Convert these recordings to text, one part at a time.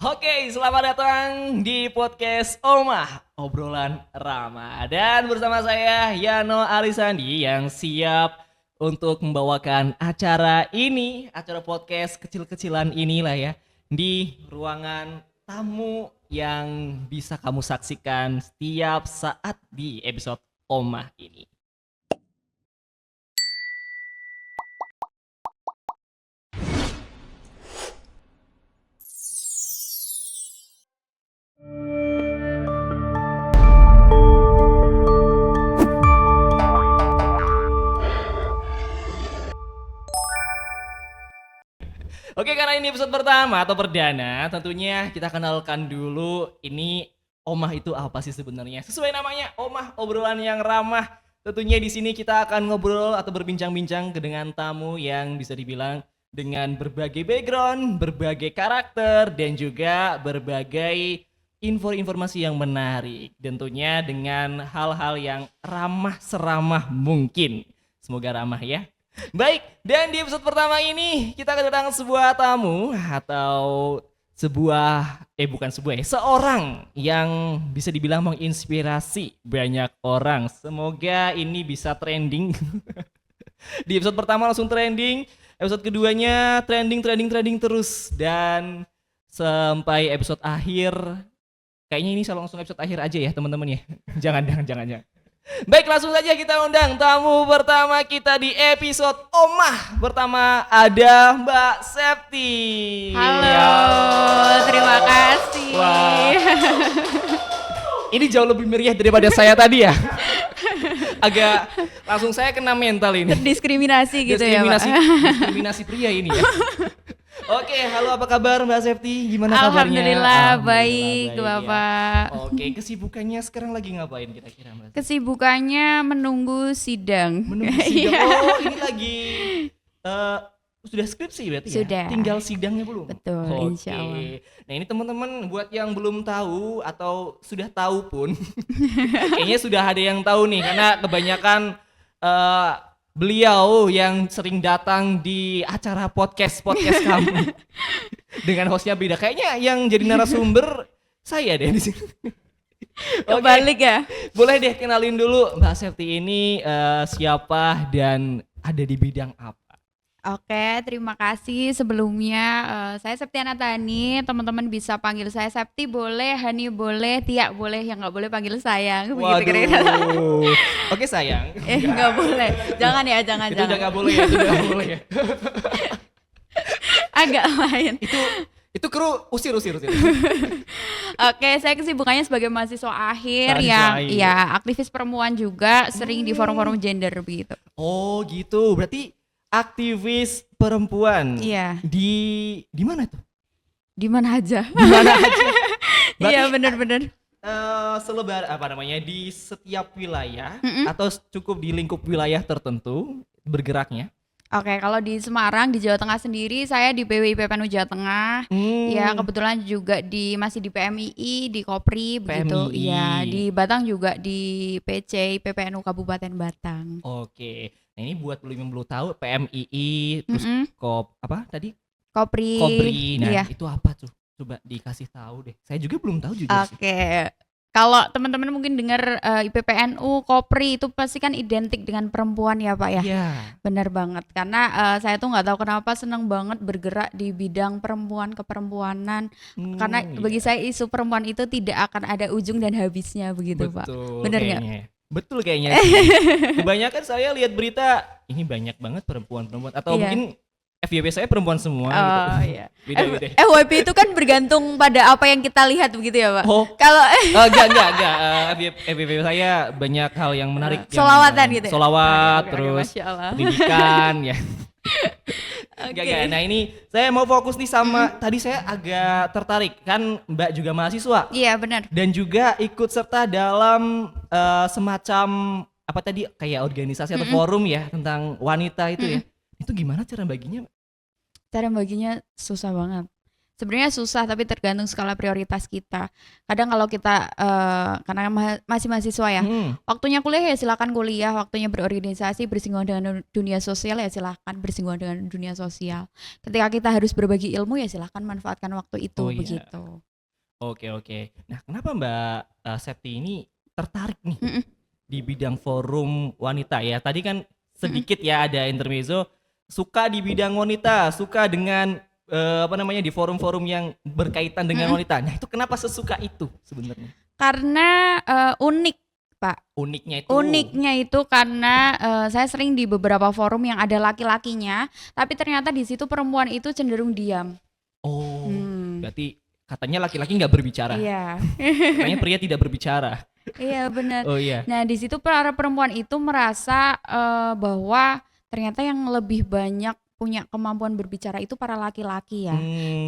Oke, selamat datang di podcast Omah, obrolan ramah. Dan bersama saya Yano Arisandi yang siap untuk membawakan acara ini, acara podcast kecil-kecilan inilah ya, di ruangan tamu yang bisa kamu saksikan setiap saat di episode Omah ini. Oke, karena ini episode pertama atau perdana, tentunya kita kenalkan dulu ini Omah itu apa sih sebenarnya? Sesuai namanya, Omah, obrolan yang ramah. Tentunya di sini kita akan ngobrol atau berbincang-bincang dengan tamu yang bisa dibilang dengan berbagai background, berbagai karakter, dan juga berbagai informasi yang menarik. Tentunya dengan hal-hal yang ramah seramah mungkin. Semoga ramah ya. Baik, dan di episode pertama ini kita kedatangan sebuah tamu atau seorang yang bisa dibilang menginspirasi banyak orang. Semoga ini bisa trending. Di episode pertama langsung trending, episode keduanya trending terus dan sampai episode akhir. Kayaknya ini langsung episode akhir aja ya teman-teman ya. Jangan. Baik, langsung saja kita undang tamu pertama kita di episode Omah. Pertama ada Mbak Septi. Halo, terima kasih. Wah. Ini jauh lebih meriah daripada saya tadi ya. Agak langsung saya kena mental ini. Terdiskriminasi gitu ya, Pak. Diskriminasi pria ini ya. Oke, halo apa kabar Mbak Septi? Gimana kabarnya? Alhamdulillah baik, Bapak. Ya. Oke, kesibukannya sekarang lagi ngapain kira-kira Mbak? Kesibukannya menunggu sidang. Menunggu sidang. Oh, ini lagi sudah skripsi berarti ya? Sudah. Tinggal sidangnya belum? Betul, Oke. insya Allah. Nah ini teman-teman buat yang belum tahu atau sudah tahu pun, kayaknya sudah ada yang tahu nih karena kebanyakan beliau yang sering datang di acara podcast kami dengan hostnya beda. Kayaknya yang jadi narasumber saya deh di sini. Kebalik ya. Boleh deh kenalin dulu Mbak Septi ini siapa dan ada di bidang apa? Oke, terima kasih sebelumnya. Saya Septiana Tani, teman-teman bisa panggil saya Septi boleh, Hani boleh, Tia boleh, yang nggak boleh panggil sayang. Waduh. Kira-kira. Oke sayang. Nggak boleh, jangan ya, jangan. Itu nggak boleh ya, itu nggak boleh ya. Agak lain. Itu kru usir. Oke, saya kesibukannya sebagai mahasiswa akhir yang ya aktivis perempuan juga, sering di forum-forum gender begitu. Oh gitu, berarti aktivis perempuan. Iya. Di mana tuh? Di mana aja. Di mana aja. Iya, benar-benar. Selebar apa namanya di setiap wilayah atau cukup di lingkup wilayah tertentu bergeraknya? Oke, kalau di Semarang, di Jawa Tengah sendiri, saya di PWI PPNU Jawa Tengah. Ya, kebetulan juga masih di PMII, di Kopri, begitu. Iya, di Batang juga di PC PPNU Kabupaten Batang. Oke, nah ini buat yang belum tahu PMII, terus apa tadi? Kopri. Nah iya. itu apa tuh? Coba dikasih tahu deh. Saya juga belum tahu juga sih. Oke. Kalau teman-teman mungkin dengar IPPNU, Kopri itu pasti kan identik dengan perempuan ya Pak ya. Iya. Benar banget. Karena saya tuh nggak tahu kenapa seneng banget bergerak di bidang perempuan keperempuanan. Karena bagi saya isu perempuan itu tidak akan ada ujung dan habisnya begitu Pak. Benar nggak? Betul kayaknya. Kebanyakan saya lihat berita ini banyak banget perempuan atau mungkin FYP saya perempuan semua gitu. Iya. Beda. FYP itu kan bergantung pada apa yang kita lihat begitu ya Pak. Oh. Kalau enggak. FYP saya banyak hal yang menarik. Solawatan gitu. Solawat terus pendidikan ya. Okay. Nah ini saya mau fokus nih sama tadi saya agak tertarik kan Mbak juga mahasiswa. Iya benar. Dan juga ikut serta dalam semacam apa tadi kayak organisasi atau forum ya tentang wanita itu ya. Itu gimana cara baginya? Cara baginya susah banget. Sebenarnya susah tapi tergantung skala prioritas kita. Kadang kalau kita karena masih mahasiswa ya, Hmm. waktunya kuliah ya silakan kuliah, waktunya berorganisasi, bersinggungan dengan dunia sosial ya silakan bersinggungan dengan dunia sosial. Ketika kita harus berbagi ilmu ya silakan manfaatkan waktu itu Oh iya. begitu. Oke. Nah, kenapa Mbak Septi ini tertarik nih Mm-mm. di bidang forum wanita ya? Tadi kan sedikit ya ada intermezzo, suka di bidang wanita, suka dengan di forum-forum yang berkaitan dengan Mm-mm. wanita. Nah, itu kenapa sesuka itu sebenarnya? Karena unik, Pak. Uniknya itu. Uniknya itu karena saya sering di beberapa forum yang ada laki-lakinya, tapi ternyata di situ perempuan itu cenderung diam. Oh, Hmm. berarti katanya laki-laki nggak berbicara. Iya, Katanya pria tidak berbicara. iya benar. Oh iya. Nah di situ para perempuan itu merasa bahwa ternyata yang lebih banyak punya kemampuan berbicara itu para laki-laki ya.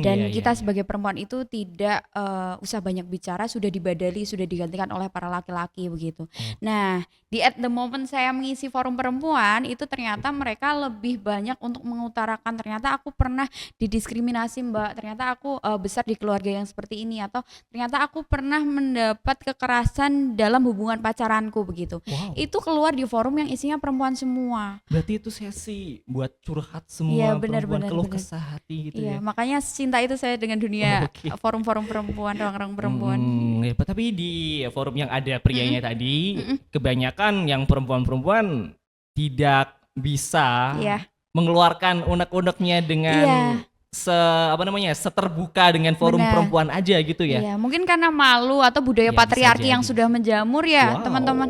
Dan Iya, kita iya. sebagai perempuan itu tidak usah banyak bicara, sudah dibadali, sudah digantikan oleh para laki-laki begitu. Oh. Nah, at the moment saya mengisi forum perempuan itu ternyata mereka lebih banyak untuk mengutarakan ternyata aku pernah didiskriminasi Mbak, ternyata aku besar di keluarga yang seperti ini, atau ternyata aku pernah mendapat kekerasan dalam hubungan pacaranku begitu. Wow. Itu keluar di forum yang isinya perempuan semua. Berarti itu sesi buat curhat semua Iya, benar, perempuan, benar, keluh benar. kesah hati gitu Iya, ya. makanya cinta itu saya dengan dunia Oke. forum-forum perempuan, ruang-ruang perempuan. Ya, tapi di forum yang ada prianya tadi, Mm-mm. kebanyakan yang perempuan-perempuan tidak bisa Iya. mengeluarkan unek-uneknya dengan Iya. seterbuka dengan forum Benar. perempuan aja gitu ya. Iya, mungkin karena malu atau budaya Ya, bisa patriarki yang jadi. sudah menjamur ya, Wow. teman-teman.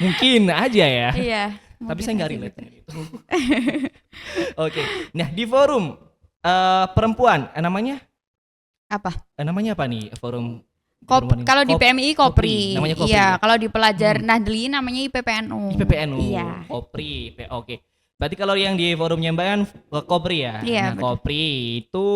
Mungkin aja ya. Iya. Tapi mungkin saya nggak aja relate gitu. dengan itu. Oke. Nah, di forum perempuan namanya apa nih forum perempuan ini? Kalau di PMI Kopri. Namanya Kopri. Iya, Ya? kalau di pelajar Nahdli namanya IPPNU. IPPNU. Iya. Kopri. Oke. Berarti kalau yang di forumnya Mbak kan Kopri ya. Iya, Nah, betul. Kopri itu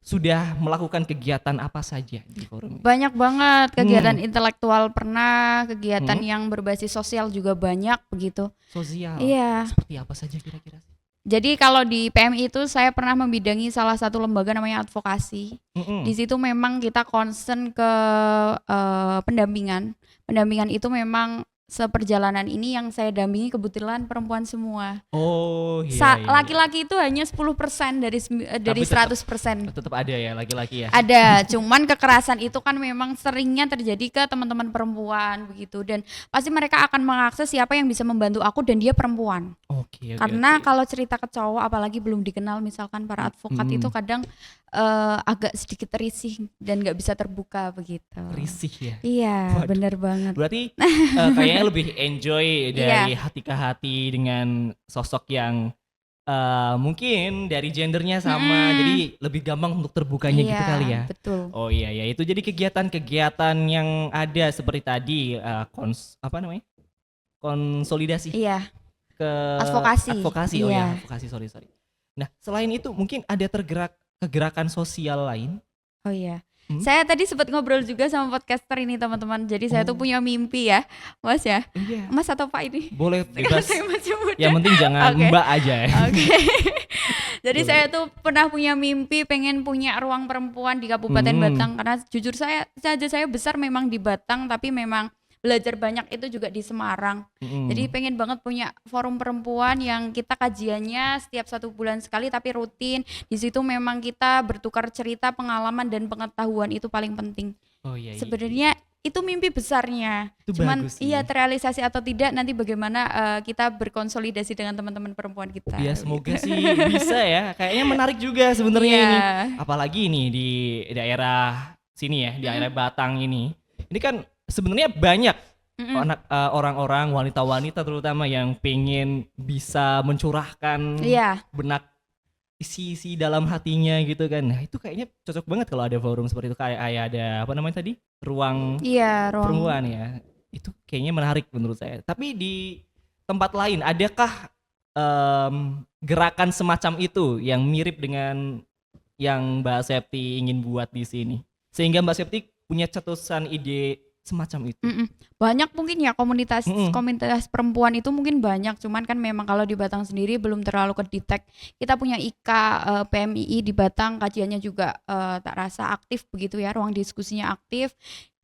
sudah melakukan kegiatan apa saja di forum ini? Banyak banget kegiatan intelektual pernah, kegiatan Hmm. yang berbasis sosial juga banyak begitu. Sosial. Iya. Seperti apa saja kira-kira? Jadi kalau di PMI itu saya pernah membidangi salah satu lembaga namanya advokasi. Mm-mm. Di situ memang kita concern ke pendampingan. Pendampingan itu memang seperjalanan ini yang saya dampingi kebetulan perempuan semua. Oh iya. iya. Laki-laki itu hanya 10% dari Tapi 100%. Tetap ada ya laki-laki ya. Ada, cuman kekerasan itu kan memang seringnya terjadi ke teman-teman perempuan begitu, dan pasti mereka akan mengakses siapa yang bisa membantu aku dan dia perempuan. Oke. Karena kalau cerita ke cowok apalagi belum dikenal misalkan para advokat itu kadang agak sedikit risih dan nggak bisa terbuka begitu. risih ya. Iya, Waduh. bener banget. Berarti kayaknya lebih enjoy dari hati ke hati dengan sosok yang mungkin dari gendernya sama, jadi lebih gampang untuk terbukanya gitu Iya, kali ya. betul. Oh iya ya, itu jadi kegiatan-kegiatan yang ada seperti tadi konsolidasi Iya, ke advokasi. Oh Iya. ya, advokasi, sorry. Nah, selain itu mungkin ada kegerakan sosial lain. Oh iya. Saya tadi sempat ngobrol juga sama podcaster ini teman-teman. Jadi saya tuh punya mimpi ya, Mas ya. Iya. Mas atau Pak ini? Boleh bebas. Saya masih muda. Yang penting jangan Oke. Mbak aja ya. Oke. Jadi Boleh. saya tuh pernah punya mimpi pengen punya ruang perempuan di Kabupaten Batang, karena jujur saya besar memang di Batang tapi memang belajar banyak itu juga di Semarang. Jadi pengen banget punya forum perempuan yang kita kajiannya setiap 1 bulan sekali tapi rutin. Di situ memang kita bertukar cerita, pengalaman dan pengetahuan itu paling penting. Oh iya. Sebenarnya itu mimpi besarnya. Itu Cuman bagus sih. iya terrealisasi atau tidak nanti bagaimana kita berkonsolidasi dengan teman-teman perempuan kita. Ya semoga sih bisa ya. Kayaknya menarik juga sebenarnya Iya. ini. Apalagi ini di daerah sini ya, di daerah Batang ini. Ini kan sebenarnya banyak orang-orang, wanita-wanita terutama yang pengen bisa mencurahkan Iya. benak isi dalam hatinya gitu kan. Nah, itu kayaknya cocok banget kalau ada forum seperti itu, kayak ada tadi? Ruang Iya, ruang. perempuan ya. Itu kayaknya menarik menurut saya. Tapi di tempat lain adakah gerakan semacam itu yang mirip dengan yang Mbak Septi ingin buat di sini? Sehingga Mbak Septi punya cetusan ide semacam itu. Banyak mungkin ya komunitas Mm-mm. komunitas perempuan itu mungkin banyak, cuman kan memang kalau di Batang sendiri belum terlalu kedetek. Kita punya IKA PMII di Batang, kajiannya juga tak rasa aktif begitu ya, ruang diskusinya aktif.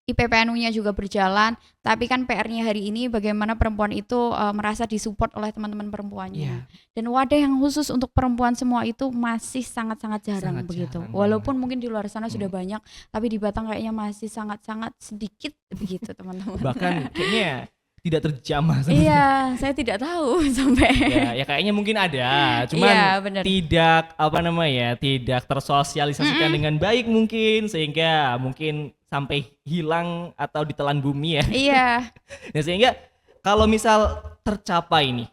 IPPNU-nya juga berjalan, tapi kan PR-nya hari ini bagaimana perempuan itu merasa disupport oleh teman-teman perempuannya. Iya, Dan wadah yang khusus untuk perempuan semua itu masih sangat-sangat jarang sangat begitu. jarang Walaupun banget. mungkin di luar sana sudah banyak, tapi di Batang kayaknya masih sangat-sangat sedikit begitu teman-teman. Bahkan kayaknya tidak terjamah sama Iya, saya tidak tahu sampai. ya kayaknya mungkin ada, cuman Iya, benar. tidak tersosialisasikan dengan baik mungkin, sehingga mungkin sampai hilang atau ditelan bumi ya. Iya. Nah, sehingga kalau misal tercapai nih,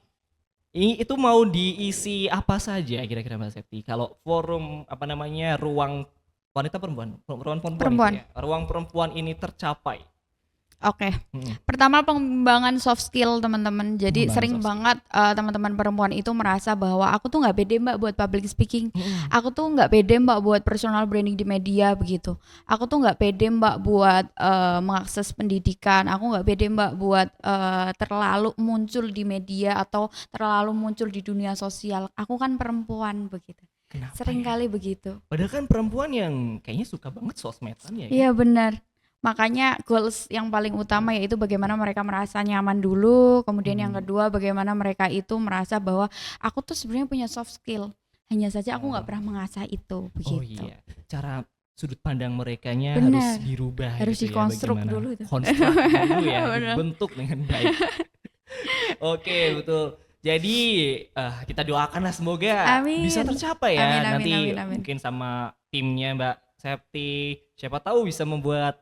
ini itu mau diisi apa saja kira-kira Mbak Septi? Kalau forum ruang wanita perempuan, ruang perempuan, itu ya, ruang perempuan ini tercapai. Oke. Mm-mm. Pertama pengembangan soft skill teman-teman. Jadi Pengembangan sering soft banget teman-teman perempuan itu merasa bahwa aku tuh nggak pede mbak buat public speaking. Mm-mm. Aku tuh nggak pede mbak buat personal branding di media begitu. Aku tuh nggak pede mbak buat mengakses pendidikan. Aku nggak pede mbak buat terlalu muncul di media atau terlalu muncul di dunia sosial. Aku kan perempuan begitu. Kenapa Sering ya? kali begitu. Padahal kan perempuan yang kayaknya suka banget sosmedan ya. Iya benar. Makanya goals yang paling utama yaitu bagaimana mereka merasa nyaman dulu, kemudian yang kedua bagaimana mereka itu merasa bahwa aku tuh sebenarnya punya soft skill, hanya saja aku nggak pernah mengasah itu Oh begitu. iya, cara sudut pandang merekanya Benar. harus dirubah Harus gitu ya, dikonstruk bagaimana dulu itu. konstruk dulu ya, Benar. dibentuk dengan baik. Oke, betul. Jadi kita doakanlah semoga Amin. bisa tercapai ya. Amin, amin, Nanti amin. mungkin sama timnya Mbak Septi, siapa tahu bisa membuat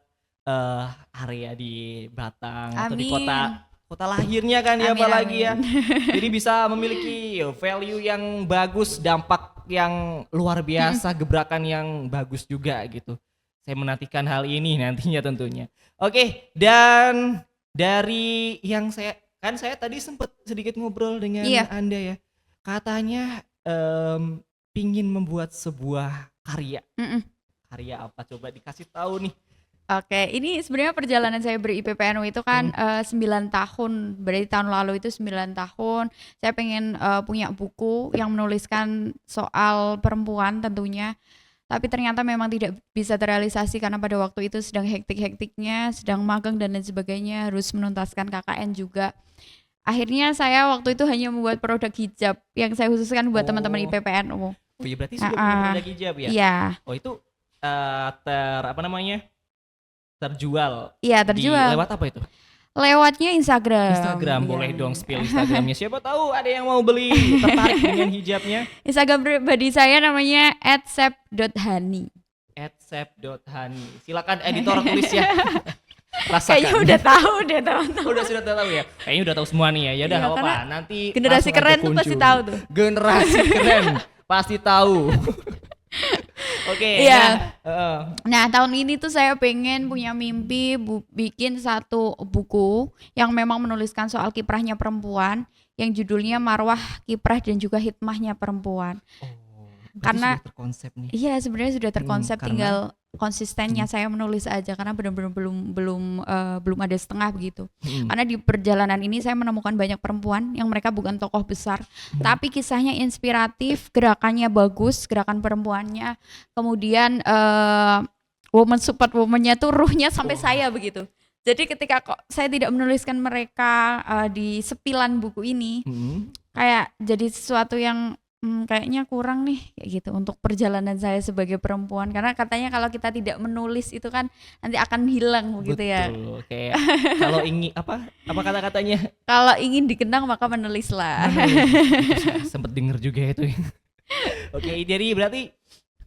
area di Batang atau di Amin. kota lahirnya kan ya, Amin, apalagi ya. amin. Jadi bisa memiliki value yang bagus, dampak yang luar biasa, gebrakan yang bagus juga gitu. Saya menantikan hal ini nantinya tentunya. Oke, dan dari yang saya tadi sempat sedikit ngobrol dengan Iya. Anda ya. Katanya pingin membuat sebuah karya. Mm-mm. Karya apa, coba dikasih tahu nih. Oke, ini sebenarnya perjalanan saya ber-IPPNU itu kan 9 tahun, berarti tahun lalu itu 9 tahun. Saya pengen punya buku yang menuliskan soal perempuan tentunya. Tapi ternyata memang tidak bisa terrealisasi karena pada waktu itu sedang hektik-hektiknya, sedang magang dan lain sebagainya, harus menuntaskan KKN juga. Akhirnya saya waktu itu hanya membuat produk hijab yang saya khususkan buat teman-teman IPPNU. Oh iya, berarti sudah punya produk hijab ya? Iya. Oh itu terjual. Iya, terjual. Lewat apa itu? Lewatnya Instagram. Instagram, Iya, boleh dong iya. spill Instagramnya. Siapa tahu ada yang mau beli, tertarik dengan hijabnya. Instagram pribadi saya namanya @sep.hani. @sep.hani. Silakan editor tulis ya. Rasakan. Kayaknya udah tahu deh teman-teman. Sudah tahu ya. Kayaknya udah tahu semua nih ya. Ya udah Iya, enggak apa-apa. karena Nanti generasi langsung aja keren tuh pasti kunjungi. tahu tuh. Generasi keren pasti tahu. Oke. Iya. Nah, Nah, tahun ini tuh saya pengen punya mimpi bikin satu buku yang memang menuliskan soal kiprahnya perempuan yang judulnya Marwah Kiprah dan juga Hikmahnya Perempuan. berarti Karena sudah terkonsep nih. iya sebenarnya sudah terkonsep, karena- tinggal konsistennya saya menulis aja karena benar-benar belum ada setengah begitu. Karena di perjalanan ini saya menemukan banyak perempuan yang mereka bukan tokoh besar, tapi kisahnya inspiratif, gerakannya bagus, gerakan perempuannya, kemudian woman support woman-nya tuh ruhnya sampai saya begitu. Jadi ketika kok saya tidak menuliskan mereka di sepilan buku ini, kayak jadi sesuatu yang kayaknya kurang nih kayak gitu untuk perjalanan saya sebagai perempuan, karena katanya kalau kita tidak menulis itu kan nanti akan hilang begitu ya. Betul. Kayak kalau ingin apa kata-katanya? Kalau ingin dikenang maka menulislah. Sempet denger juga itu. Oke, jadi berarti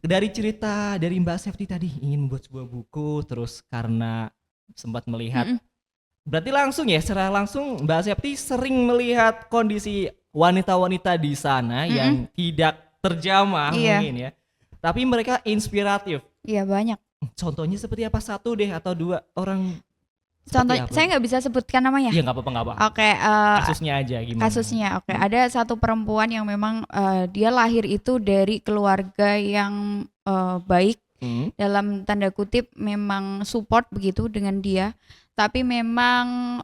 dari cerita dari Mbak Septi tadi ingin membuat sebuah buku, terus karena sempat melihat, berarti langsung ya, secara langsung Mbak Septi sering melihat kondisi wanita-wanita di sana yang tidak terjamah mungkin ya, tapi mereka inspiratif. Iya banyak. Contohnya seperti apa, satu deh atau dua orang? Contoh, Seperti apa? saya nggak bisa sebutkan namanya. Iya nggak apa-apa. Oke, Kasusnya aja gimana? kasusnya oke. Ada satu perempuan yang memang dia lahir itu dari keluarga yang baik, dalam tanda kutip memang support begitu dengan dia, tapi memang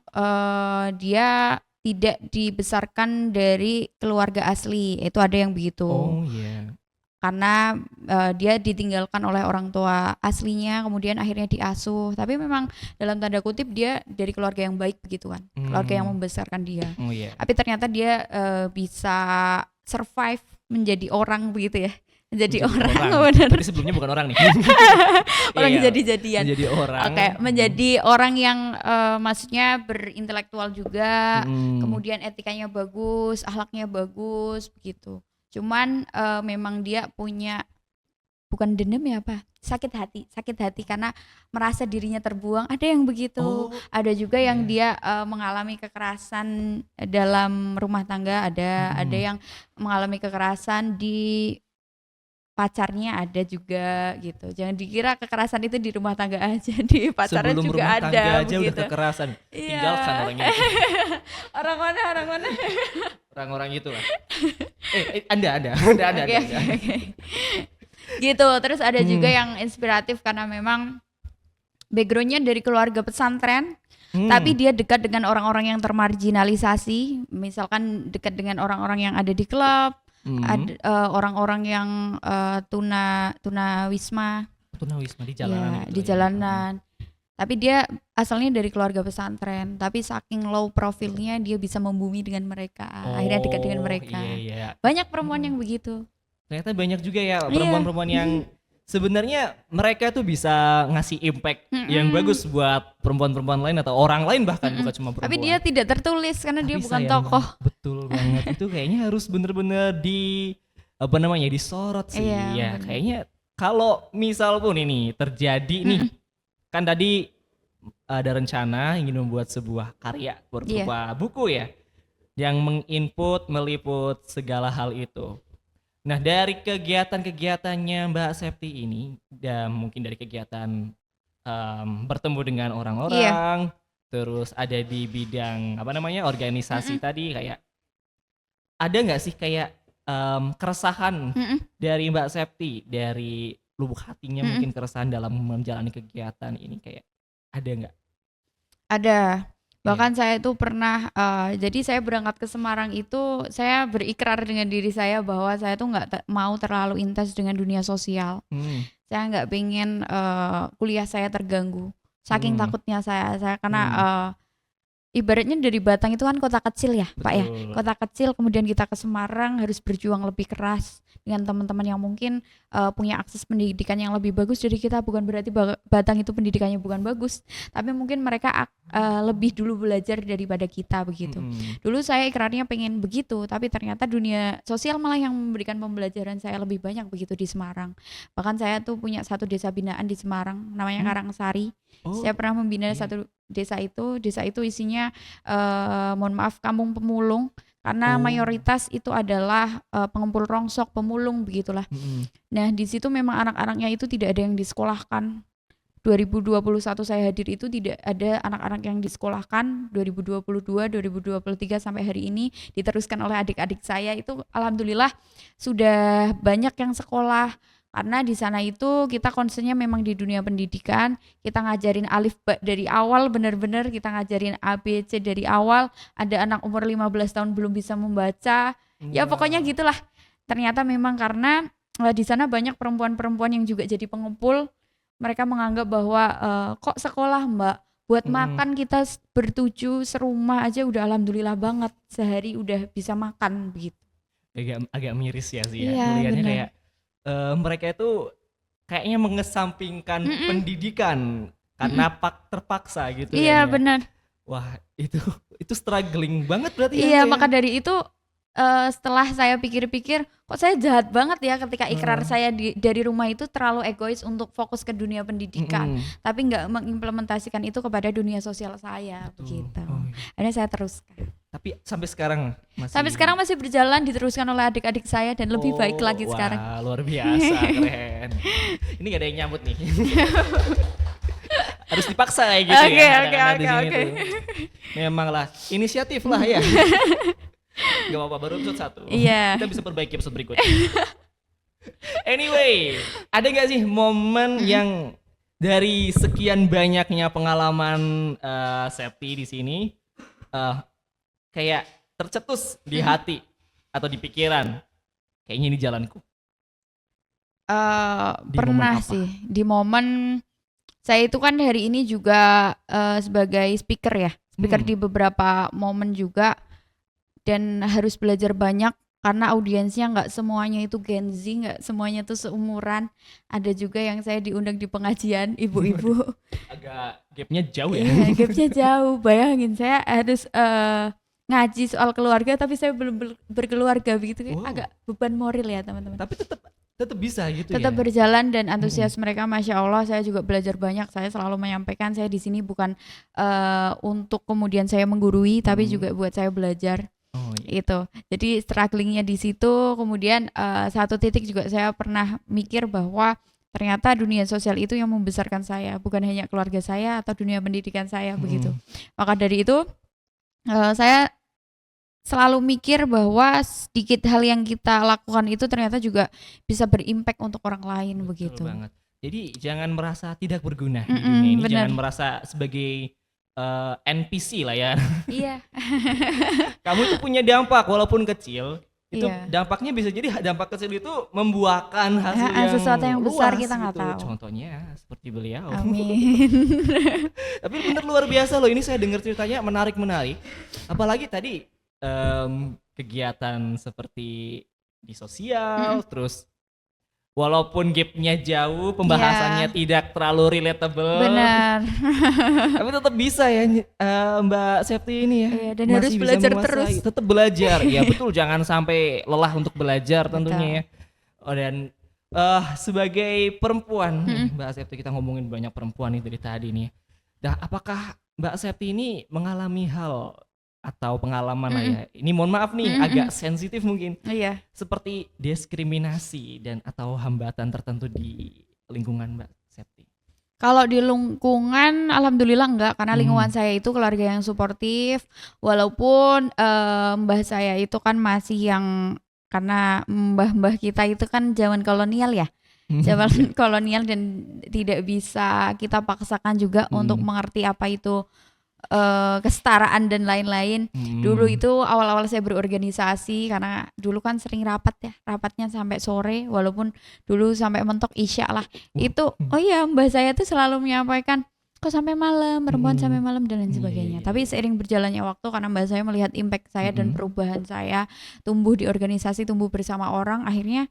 dia tidak dibesarkan dari keluarga asli. Itu ada yang begitu. Oh iya. Karena dia ditinggalkan oleh orang tua aslinya, kemudian akhirnya diasuh. Tapi memang dalam tanda kutip dia dari keluarga yang baik begitu kan, keluarga yang membesarkan dia. Oh iya. Tapi ternyata dia bisa survive menjadi orang begitu ya, menjadi orang. Benar. Berarti sebelumnya bukan orang nih. Orang Iya, jadi-jadian. menjadi orang. Oke, menjadi orang yang maksudnya berintelektual juga, Hmm. kemudian etikanya bagus, akhlaknya bagus begitu. Cuman memang dia punya bukan dendam ya apa? Sakit hati karena merasa dirinya terbuang. Ada yang begitu. Oh, Ada juga yang iya. dia mengalami kekerasan dalam rumah tangga, ada yang mengalami kekerasan di pacarnya, ada juga gitu. Jangan dikira kekerasan itu di rumah tangga aja, di pacarnya Sebelum juga rumah ada tangga aja udah begitu. kekerasan. Iya. Tinggalkan orang itu. Orang mana? Orang-orang itu lah. Anda. Oke. Gitu. Terus ada juga yang inspiratif karena memang backgroundnya dari keluarga pesantren, tapi dia dekat dengan orang-orang yang termarginalisasi, misalkan dekat dengan orang-orang yang ada di klub, ada orang-orang yang tunawisma, Tunawisma di jalanan ya, gitu di ya. jalanan. Tapi dia asalnya dari keluarga pesantren, tapi saking low profilnya dia bisa membumi dengan mereka, akhirnya dekat dengan mereka. Iya. Banyak perempuan yang begitu. Ternyata banyak juga ya Iya. perempuan-perempuan yang sebenarnya mereka tuh bisa ngasih impact yang bagus buat perempuan-perempuan lain atau orang lain bahkan bukan cuma perempuan. Tapi dia tidak tertulis karena dia Tapi bukan sayang tokoh. banget, betul banget. Itu kayaknya harus bener-bener disorot sih. Iya, Ya, bener. kayaknya kalau misal pun ini terjadi nih, kan tadi ada rencana ingin membuat sebuah karya berupa buku ya, yang menginput, meliput segala hal itu. Nah, dari kegiatan-kegiatannya Mbak Septi ini, dan mungkin dari kegiatan bertemu dengan orang-orang, terus ada di bidang organisasi tadi, kayak ada nggak sih kayak keresahan dari Mbak Septi, dari lubuk hatinya mungkin keresahan dalam menjalani kegiatan ini, kayak ada nggak? Ada. Bahkan saya itu pernah, jadi saya berangkat ke Semarang itu saya berikrar dengan diri saya bahwa saya tuh nggak mau terlalu intens dengan dunia sosial. Saya nggak pengen kuliah saya terganggu. Saking takutnya saya karena ibaratnya dari Batang itu kan kota kecil ya, Pak ya. Betul. Kota kecil, kemudian kita ke Semarang harus berjuang lebih keras dengan teman-teman yang mungkin punya akses pendidikan yang lebih bagus dari kita. Bukan berarti Batang itu pendidikannya bukan bagus, tapi mungkin mereka lebih dulu belajar daripada kita begitu. Dulu saya ikrarnya pengen begitu, tapi ternyata dunia sosial malah yang memberikan pembelajaran saya lebih banyak begitu di Semarang. Bahkan saya tuh punya satu desa binaan di Semarang, namanya Karangsari. Saya pernah membina satu desa itu isinya mohon maaf kampung pemulung, karena mayoritas itu adalah pengumpul rongsok, pemulung begitulah. Nah, di situ memang anak-anaknya itu tidak ada yang disekolahkan. 2021 saya hadir itu tidak ada anak-anak yang disekolahkan. 2022, 2023 sampai hari ini diteruskan oleh adik-adik saya, itu alhamdulillah sudah banyak yang sekolah. Karena di sana itu kita concernnya memang di dunia pendidikan, kita ngajarin alif ba dari awal, benar-benar kita ngajarin ABC dari awal. Ada anak umur 15 tahun belum bisa membaca. Ya pokoknya gitulah. Ternyata memang karena di sana banyak perempuan-perempuan yang juga jadi pengumpul. Mereka menganggap bahwa kok sekolah Mbak, buat makan kita bertujuh serumah aja udah alhamdulillah banget, sehari udah bisa makan begitu. Agak miris ya sih ya. Iya, Kuliahnya benar. kayak mereka itu kayaknya mengesampingkan pendidikan karena terpaksa gitu. Iya kayaknya. benar. Wah, itu struggling banget berarti ya. Iya, Kayak- maka dari itu setelah saya pikir-pikir, kok saya jahat banget ya ketika ikrar saya dari rumah itu terlalu egois untuk fokus ke dunia pendidikan, tapi nggak mengimplementasikan itu kepada dunia sosial saya begitu. Akhirnya saya teruskan. Tapi sampai sekarang masih. Sampai sekarang masih berjalan, diteruskan oleh adik-adik saya dan lebih baik lagi wah, sekarang. Luar biasa, keren. Ini gak ada yang nyambut nih. Harus dipaksa kayak gitu Oke, ya. oke, anak-anak di oke, sini oke. tuh. Memang lah, inisiatif lah ya. Gak apa-apa, baru episode 1. Iya. Kita bisa perbaiki episode berikutnya. Anyway, ada gak sih momen yang dari sekian banyaknya pengalaman Septi di sini, eh, kayak tercetus di hati atau di pikiran, kayaknya ini jalanku. Di momen Pernah apa? sih di momen saya itu kan hari ini juga sebagai speaker ya, speaker di beberapa momen juga, dan harus belajar banyak karena audiensnya nggak semuanya itu Gen Z, nggak semuanya tuh seumuran. Ada juga yang saya diundang di pengajian ibu-ibu. Agak gapnya jauh ya. Iya, gapnya jauh. Bayangin saya harus ngaji soal keluarga tapi saya belum berkeluarga begitu. Wow. Agak beban moral ya teman-teman. Tapi tetap bisa gitu Tetap ya. berjalan dan antusias mereka, masya Allah. Saya juga belajar banyak. Saya selalu menyampaikan saya di sini bukan untuk kemudian saya menggurui, tapi juga buat saya belajar. Oh iya. Itu. Jadi strugglingnya di situ. Kemudian satu titik juga saya pernah mikir bahwa ternyata dunia sosial itu yang membesarkan saya, bukan hanya keluarga saya atau dunia pendidikan saya begitu. Maka dari itu saya selalu mikir bahwa sedikit hal yang kita lakukan itu ternyata juga bisa berimpact untuk orang lain. Betul begitu. banget. Jadi jangan merasa tidak berguna di dunia ini, Benar. jangan merasa sebagai NPC lah ya. Iya. Kamu itu punya dampak walaupun kecil. Itu Iya. dampaknya bisa jadi dampak kecil itu membuahkan hasil yang Sesuatu yang besar luas kita nggak gitu. tahu. Contohnya seperti beliau. Amin. Tapi bener luar biasa loh, ini saya dengar ceritanya menarik. Apalagi tadi kegiatan seperti di sosial, terus walaupun gapnya jauh, pembahasannya tidak terlalu relatable. Benar. Tapi tetap bisa ya Mbak Septi ini ya. Iya, dan Masih harus bisa belajar menguasai. terus. Tetap belajar. Ya betul, jangan sampai lelah untuk belajar tentunya ya. Oh, dan sebagai perempuan, Mbak Septi, kita ngomongin banyak perempuan nih dari tadi nih. Nah, apakah Mbak Septi ini mengalami hal atau pengalaman lah ya, ini mohon maaf nih agak sensitif mungkin, Iya. seperti diskriminasi dan atau hambatan tertentu di lingkungan Mbak Septi? Kalau di lingkungan alhamdulillah enggak, karena lingkungan saya itu keluarga yang suportif, walaupun mbah saya itu kan masih yang, karena mbah-mbah kita itu kan zaman kolonial ya. Zaman kolonial dan tidak bisa kita paksakan juga untuk mengerti apa itu kesetaraan dan lain-lain. Dulu itu awal-awal saya berorganisasi, karena dulu kan sering rapat ya, rapatnya sampai sore, walaupun dulu sampai mentok isya lah. Itu oh iya, mbah saya tuh selalu menyampaikan, kok sampai malam, perempuan sampai malam dan lain sebagainya. Tapi seiring berjalannya waktu, karena mbah saya melihat impact saya dan perubahan saya, tumbuh di organisasi, tumbuh bersama orang, akhirnya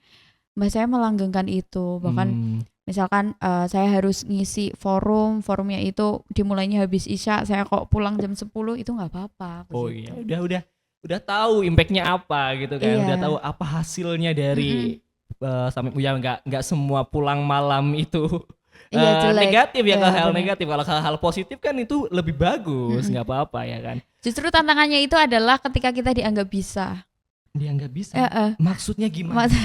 mbah saya melanggengkan itu. Bahkan misalkan saya harus ngisi forumnya itu dimulainya habis isya, saya kok pulang jam 10, itu nggak apa-apa. Oh begitu. iya, udah tahu impactnya apa gitu kan, Iya. udah tahu apa hasilnya dari sampai ya nggak semua pulang malam itu Iya, jelek. negatif ya. Iya, Kalau hal benar. negatif, kalau hal positif kan itu lebih bagus, nggak apa-apa ya kan. Justru tantangannya itu adalah ketika kita dianggap bisa. Dia nggak bisa. Heeh. Maksudnya gimana? Mas-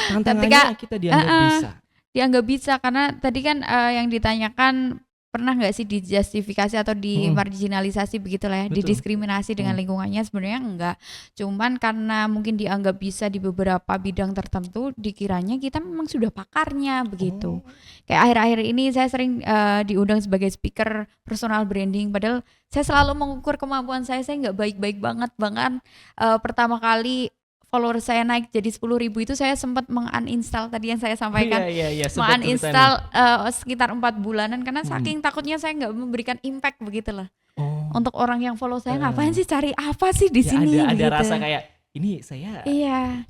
Tantangannya kita dianggap bisa. dianggap bisa karena tadi kan yang ditanyakan, pernah nggak sih dijustifikasi atau dimarginalisasi begitulah ya, Betul. didiskriminasi dengan lingkungannya? Sebenarnya enggak, cuman karena mungkin dianggap bisa di beberapa bidang tertentu, dikiranya kita memang sudah pakarnya begitu. Kayak akhir-akhir ini saya sering diundang sebagai speaker personal branding, padahal saya selalu mengukur kemampuan saya nggak baik-baik banget. Bahkan pertama kali follower saya naik jadi 10.000 itu saya sempat menguninstall tadi yang saya sampaikan. Iya, sempat Menguninstall sekitar 4 bulanan karena saking takutnya saya nggak memberikan impact begitu loh. Untuk orang yang follow saya, ngapain sih, cari apa sih di sini ada begitu. rasa kayak ini saya Iya.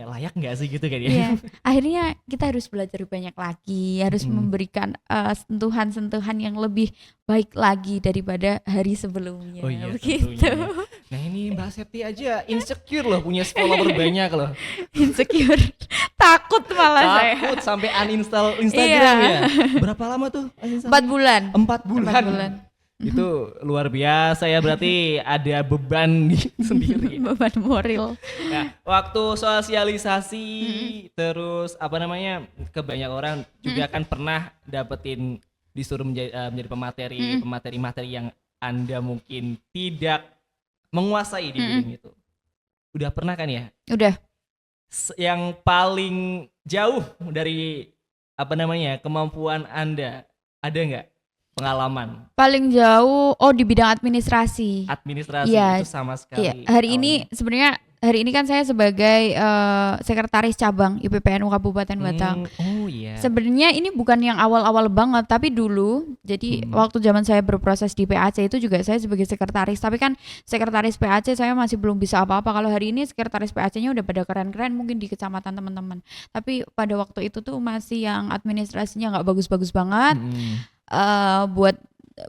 layak nggak sih gitu kan ya. Iya. Akhirnya kita harus belajar banyak lagi, harus memberikan sentuhan-sentuhan yang lebih baik lagi daripada hari sebelumnya. Oh iya, begitu. tentunya. Nah ini Mbak Septi aja insecure loh, punya follower banyak loh. Insecure. Takut malah saya. Takut sampai uninstall Instagram Iya. ya. Berapa lama tuh uninstall? 4 bulan. 4 bulan. 4 bulan. Itu luar biasa ya, berarti ada beban sendiri. Beban moral. Nah, waktu sosialisasi terus ke banyak orang juga kan pernah dapetin disuruh menjadi pemateri yang Anda mungkin tidak menguasai di bidang itu. Udah pernah kan ya? Udah. Yang paling jauh dari apa namanya, kemampuan Anda? Ada nggak pengalaman Paling jauh di bidang administrasi. administrasi Iya, itu sama iya. sekali Hari ini kan saya sebagai sekretaris cabang IPPNU Kabupaten Batang. Oh iya. Sebenarnya ini bukan yang awal-awal banget, tapi dulu, jadi waktu zaman saya berproses di PAC itu juga saya sebagai sekretaris. Tapi kan sekretaris PAC saya masih belum bisa apa-apa. Kalau hari ini sekretaris PAC-nya udah pada keren-keren mungkin di kecamatan teman-teman. Tapi pada waktu itu tuh masih yang administrasinya nggak bagus-bagus banget.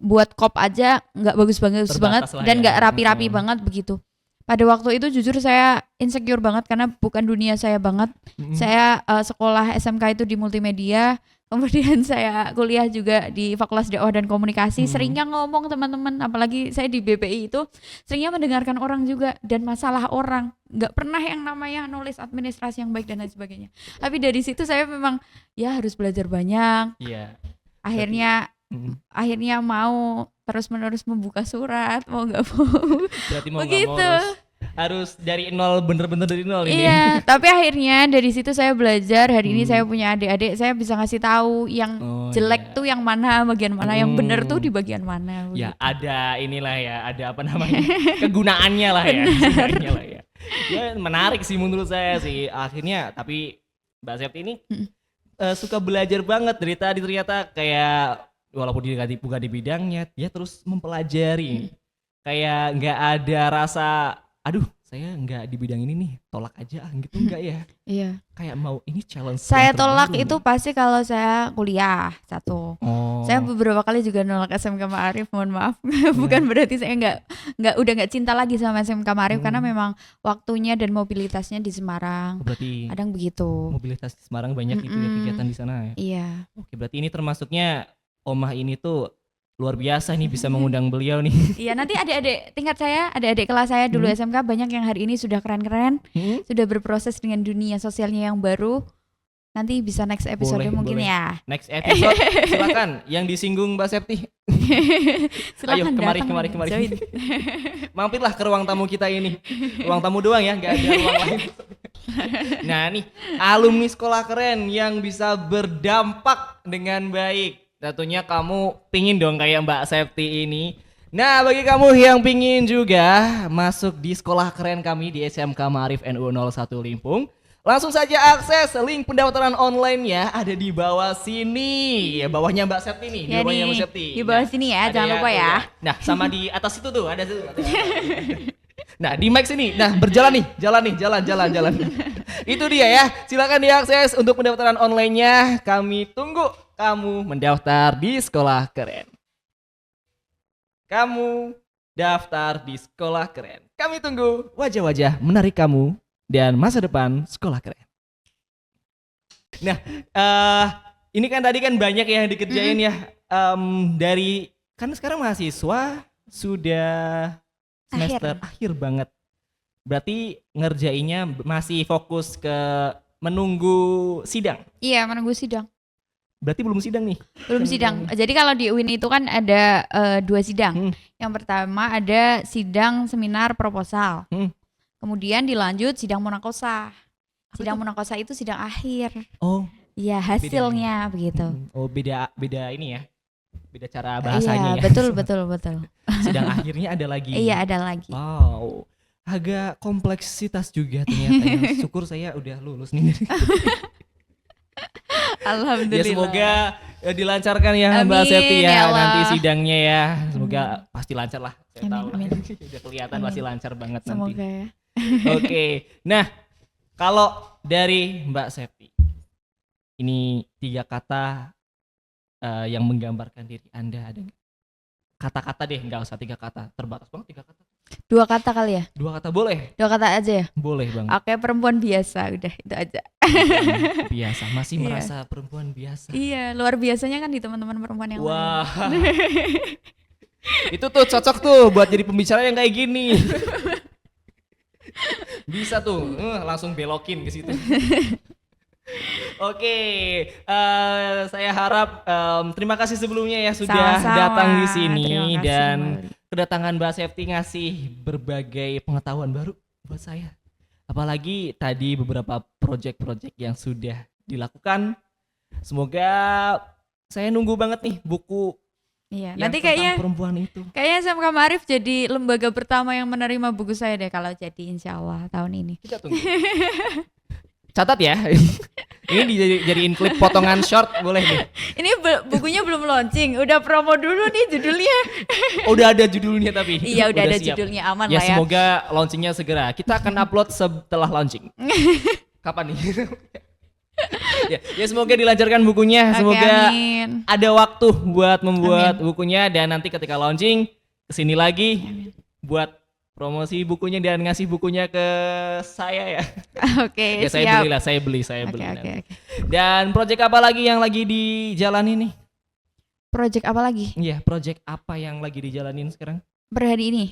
Buat kop aja nggak bagus-bagus banget Terbatas lah dan ya. nggak rapi-rapi banget begitu. Pada waktu itu jujur saya insecure banget karena bukan dunia saya banget. Saya sekolah SMK itu di multimedia, kemudian saya kuliah juga di Fakultas Dakwah dan Komunikasi. Seringnya ngomong teman-teman, apalagi saya di BPI itu seringnya mendengarkan orang juga dan masalah orang. Nggak pernah yang namanya nulis administrasi yang baik dan lain sebagainya. Tapi dari situ saya memang ya harus belajar banyak. Iya. Akhirnya mau terus-menerus membuka surat, mau nggak mau. Berarti mau nggak mau Begitu. harus dari nol, bener-bener dari nol ini. Iya, tapi akhirnya dari situ saya belajar. Hari ini saya punya adik-adik, saya bisa ngasih tahu yang jelek tuh yang mana, bagian mana, yang benar tuh di bagian mana. Ya begitu. ada inilah ya, ada apa namanya, kegunaannya lah ya, sebenarnya lah ya. Ya menarik sih menurut saya sih. Akhirnya tapi Mbak Septi ini suka belajar banget dari tadi, ternyata kayak walaupun dia bukan di bidangnya, dia terus mempelajari. Kayak nggak ada rasa, aduh saya nggak di bidang ini nih, tolak aja gitu, enggak ya. Iya. Kayak mau ini challenge Saya yang tolak terbaru itu nih. pasti kalau saya kuliah satu. Oh. Saya beberapa kali juga nolak SMK Ma'arif, mohon maaf. Bukan berarti saya udah nggak cinta lagi sama SMK Ma'arif karena memang waktunya dan mobilitasnya di Semarang. Berarti Kadang begitu. mobilitas di Semarang banyak itu ya kegiatan di sana ya. Iya. Oke, berarti ini termasuknya Omah ini tuh luar biasa nih bisa mengundang beliau nih. Iya, nanti adik-adik tingkat saya, adik-adik kelas saya dulu SMK banyak yang hari ini sudah keren-keren, sudah berproses dengan dunia sosialnya yang baru. Nanti bisa next episode Boleh, mungkin boleh. ya. Next episode silakan yang disinggung Mbak Septi. Silakan kemari, datang kemari, dan kemari. join. Mampirlah ke ruang tamu kita ini. Ruang tamu doang ya, nggak ada ruang lain. Nah nih, alumni sekolah keren yang bisa berdampak dengan baik. Tentunya kamu pingin dong kayak Mbak Septi ini. Nah bagi kamu yang pingin juga masuk di sekolah keren kami di SMK Ma'arif NU 01 Limpung, langsung saja akses link pendaftaran online-nya ada di bawah sini. Ya bawahnya Mbak Septi nih, di Ya bawahnya nih, Mbak Septi. di bawah sini ya, ada jangan lupa tuh ya. Nah, sama di atas itu tuh ada tuh. Nah, di mic sini. Nah, berjalan nih, jalan. Itu dia ya. Silakan diakses untuk pendaftaran online-nya. Kami tunggu kamu mendaftar di sekolah keren. Kamu daftar di sekolah keren. Kami tunggu wajah-wajah menarik kamu dan masa depan sekolah keren. Nah, ini kan tadi kan banyak yang dikerjain ya. Dari kan sekarang mahasiswa sudah semester akhir banget. Berarti ngerjainnya masih fokus ke menunggu sidang. Iya, menunggu sidang. Berarti belum sidang nih. Belum sidang. Jadi kalau di UIN itu kan ada 2 sidang. Yang pertama ada sidang seminar proposal. Kemudian dilanjut sidang munakosa. Sidang munakosa itu sidang akhir. Oh. Iya, hasilnya begitu. Oh, beda ini ya. Beda cara bahasanya Iya, ya. betul. Sidang akhirnya ada lagi. Iya, ada lagi. Wow. Agak kompleksitas juga ternyata ya. Syukur saya udah lulus nih. Alhamdulillah. Ya semoga dilancarkan ya Mbak Amin, Septi ya ya Allah. nanti sidangnya ya. Semoga pasti lancar lah. Saya Amin, tahu. amin. Udah kelihatan pasti lancar banget Semoga nanti. ya. Oke. Nah, kalau dari Mbak Septi, ini 3 kata yang menggambarkan diri Anda ada nggak? Kata-kata deh, nggak usah 3 kata. Terbatas banget 3 kata. 2 kata kali ya? 2 kata boleh? 2 kata aja ya? Boleh banget. Oke, perempuan biasa, udah itu aja. Biasa, masih Iya. merasa perempuan biasa. Iya, luar biasanya kan di teman-teman perempuan yang lain. Wah. Itu tuh cocok tuh buat jadi pembicara yang kayak gini. Bisa tuh, langsung belokin ke situ. Oke, saya harap terima kasih sebelumnya ya sudah Sama-sama. datang di sini Terima kasih dan kembali. kedatangan Mbak Septi ngasih berbagai pengetahuan baru buat saya. Apalagi tadi beberapa project-project yang sudah dilakukan Semoga saya nunggu banget nih buku Iya, yang nanti tentang perempuan itu. kayaknya SMK Ma'arif jadi lembaga pertama yang menerima buku saya deh kalau jadi insya Allah tahun ini. Kita tunggu. Catat ya. Ini dijadiin klip potongan short boleh nih. Ini bukunya belum launching, udah promo dulu nih judulnya. Udah ada judulnya tapi. Iya udah ada siap. judulnya, aman Ya lah ya. semoga launchingnya segera. Kita akan upload setelah launching. Kapan nih? ya semoga dilancarkan bukunya. Oke, Semoga amin. ada waktu buat membuat bukunya dan nanti ketika launching kesini lagi buat promosi bukunya dan ngasih bukunya ke saya ya. Oke, Ya saya siap. belilah, saya beli Oke, nanti. oke. Dan project apa lagi yang lagi dijalani nih? Project apa lagi? Iya, project apa yang lagi dijalanin sekarang? Per hari ini?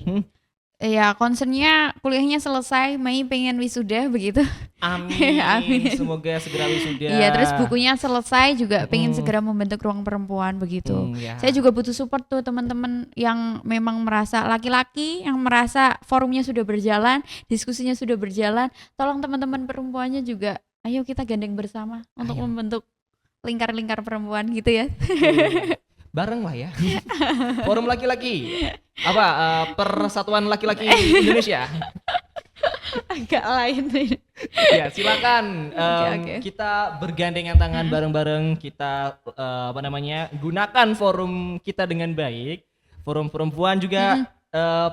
Ya concernnya kuliahnya selesai, Mei pengen wisuda begitu. Amin. Amin. Semoga segera wisuda. Iya, terus bukunya selesai juga pengen segera membentuk ruang perempuan begitu. Ya. Saya juga butuh support tuh teman-teman yang memang merasa laki-laki yang merasa forumnya sudah berjalan, diskusinya sudah berjalan. Tolong teman-teman perempuannya juga, ayo kita gandeng bersama untuk membentuk lingkar-lingkar perempuan gitu ya. Bareng lah ya. Forum laki-laki. Apa? Persatuan Laki-laki Indonesia. Agak lain. Ya silakan. Oke. Kita bergandengan tangan bareng-bareng. Kita gunakan forum kita dengan baik. Forum perempuan juga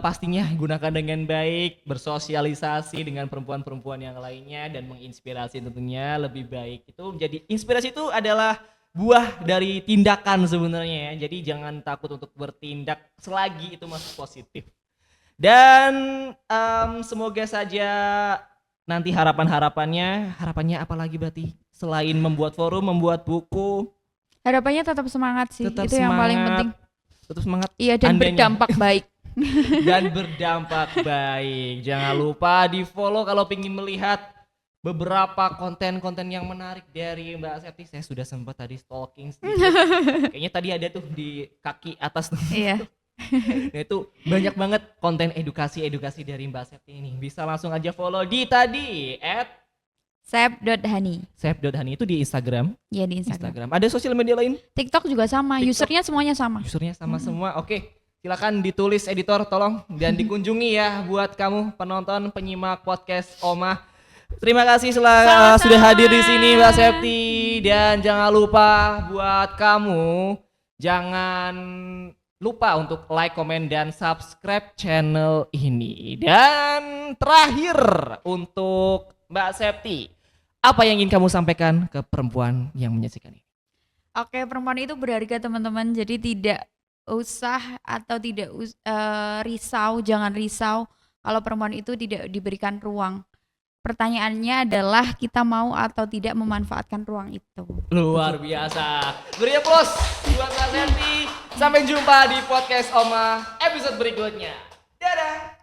pastinya gunakan dengan baik. Bersosialisasi dengan perempuan-perempuan yang lainnya dan menginspirasi tentunya lebih baik. Itu menjadi inspirasi itu adalah buah dari tindakan sebenarnya ya. Jadi jangan takut untuk bertindak selagi itu masih positif. Dan semoga saja nanti harapannya apa lagi berarti selain membuat forum, membuat buku, Harapannya tetap semangat sih, tetap itu semangat, yang paling penting. Tetap semangat. Iya, dan andanya. berdampak baik. Dan berdampak baik. Jangan lupa di-follow kalau ingin melihat beberapa konten-konten yang menarik dari Mbak Septi. Saya sudah sempat tadi stalking sedikit. Kayaknya tadi ada tuh di kaki atas tuh. Iya. Nah itu banyak banget konten edukasi dari Mbak Septi ini. Bisa langsung aja follow di tadi @sep.hani. @sep.hani itu di Instagram. Ya di Instagram. Ada sosial media lain? TikTok juga sama, TikTok. usernya semuanya sama. Usernya sama semua. Oke. Silakan ditulis editor tolong dan dikunjungi ya buat kamu penonton penyimak podcast Omah. Terima kasih sudah hadir di sini Mbak Septi dan jangan lupa buat kamu jangan lupa untuk like, komen dan subscribe channel ini. Dan terakhir untuk Mbak Septi, apa yang ingin kamu sampaikan ke perempuan yang menyaksikan ini? Oke, perempuan itu berharga teman-teman. Jadi tidak usah atau tidak risau, jangan risau kalau perempuan itu tidak diberikan ruang. Pertanyaannya adalah kita mau atau tidak memanfaatkan ruang itu. Luar biasa. Beri aplaus buat Mbak Septi. Sampai jumpa di podcast Oma episode berikutnya. Dadah.